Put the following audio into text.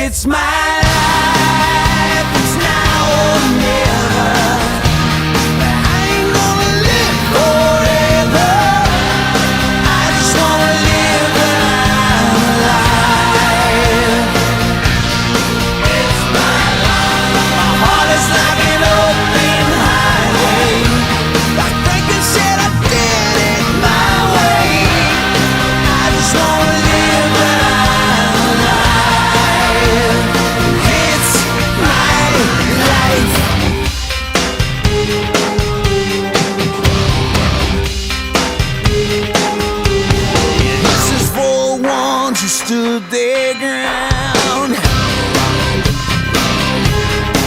It's my life, it's now or never. I ain't gonna live forever. I just wanna live when I'm alive. It's my life. My heart is like an open highway. Like Franklin said, I did it my way. I just wanna live when I'm alive. It's my life. This is for the ones who stood there